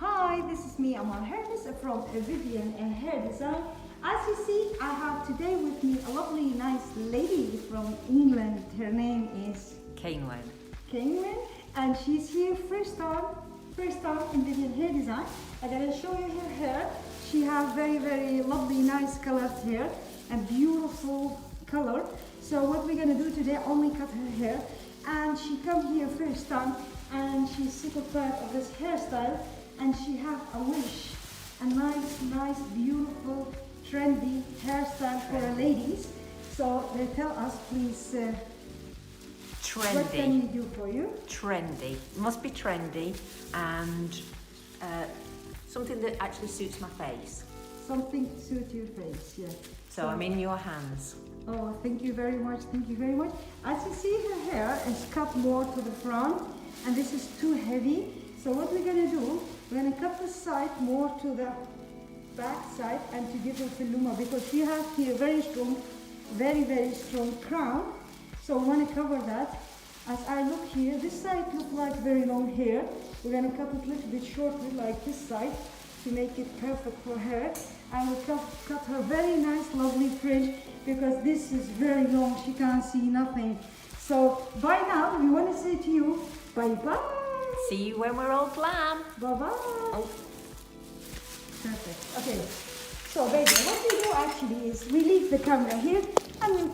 Hi, this is me, Amal Hermuz from Vivian Hair Design. As you see, I have today with me a lovely, nice lady from England. Her name is Cainwen. Cainwen, and she's here first time in Vivian Hair Design. I'm gonna show you her hair. She has very lovely, nice colored hair, a beautiful color. So what we're gonna do today, only cut her hair, and she come here first time, and she's super proud of this hairstyle, and she have a wish, a nice, beautiful, trendy hairstyle for the ladies. So they tell us, please, Trendy. what can we do for you? Trendy. It must be trendy and something that actually suits my face. Something to suit your face, yeah. So I'm in your hands. Oh, thank you very much, thank you very much. As you see, her hair is cut more to the front, and this is too heavy. So what we're gonna do, we're gonna cut the side more to the back side and to give her filuma, because she has here very strong crown. So we want to cover that. As I look here, this side looks like very long hair. We're going to cut it a little bit shorter like this side to make it perfect for her. And we'll cut her very nice lovely fringe, because this is very long, she can't see nothing. So by now we want to say to you bye bye. See you when we're all glam. Bye bye. Oh. Perfect. Okay. So baby, what we do actually is we leave the camera here and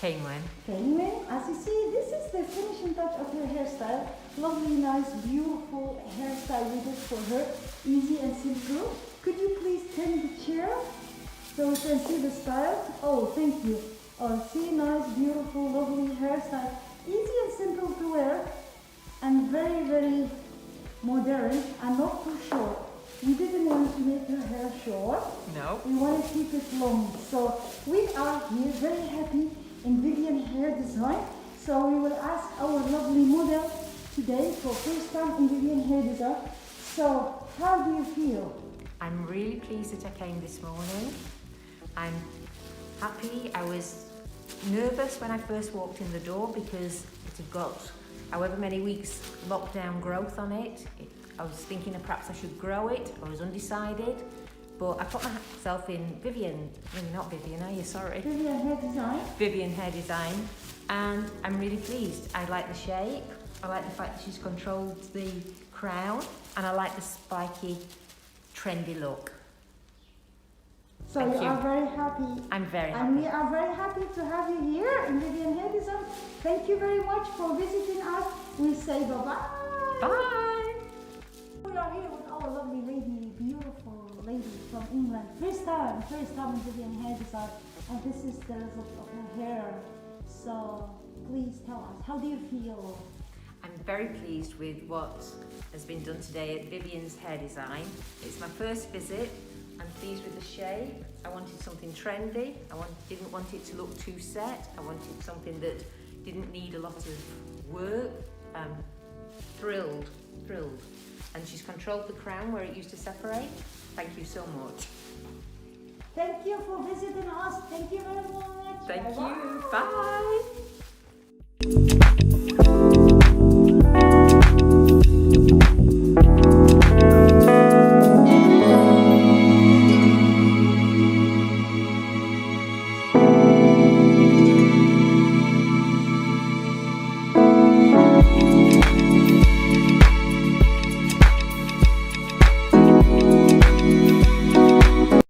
Came when? Came in. As you see, this is the finishing touch of her hairstyle. Lovely, nice, beautiful hairstyle we did for her. Easy and simple. Could you please turn the chair so we can see the style? Oh, thank you. Oh, see, nice, beautiful, lovely hairstyle. Easy and simple to wear and very, very modern and not too short. We didn't want to make her hair short. No. We want to keep it long. So we are here very happy in Vivian Hair Design. So we will ask our lovely model today for first time in Vivian Hair Design. So how do you feel? I'm really pleased that I came this morning. I'm happy. I was nervous when I first walked in the door because it had got however many weeks lockdown growth on it. I was thinking that perhaps I should grow it. I was undecided. But I put myself in Vivian, not Vivian, are you? Sorry. Vivian Hair Design. Vivian Hair Design. And I'm really pleased. I like the shape. I like the fact that she's controlled the crown. And I like the spiky, trendy look. So Thank you you. are very happy. I'm very And we happy. are very happy to have you here in Vivian Hair Design. Thank you very much for visiting us. We say bye-bye. Bye! We are here with our lovely lady, beautiful lady from England. First time in Vivian Hair Design. And this is the result of her hair. So please tell us, how do you feel? I'm very pleased with what has been done today at Vivian's Hair Design. It's my first visit. I'm pleased with the shape. I wanted something trendy. Didn't want it to look too set. I wanted something that didn't need a lot of work. Thrilled. And she's controlled the crown where it used to separate. Thank you so much. Thank you for visiting us. Thank you very much. Thank Bye-bye. you. Bye.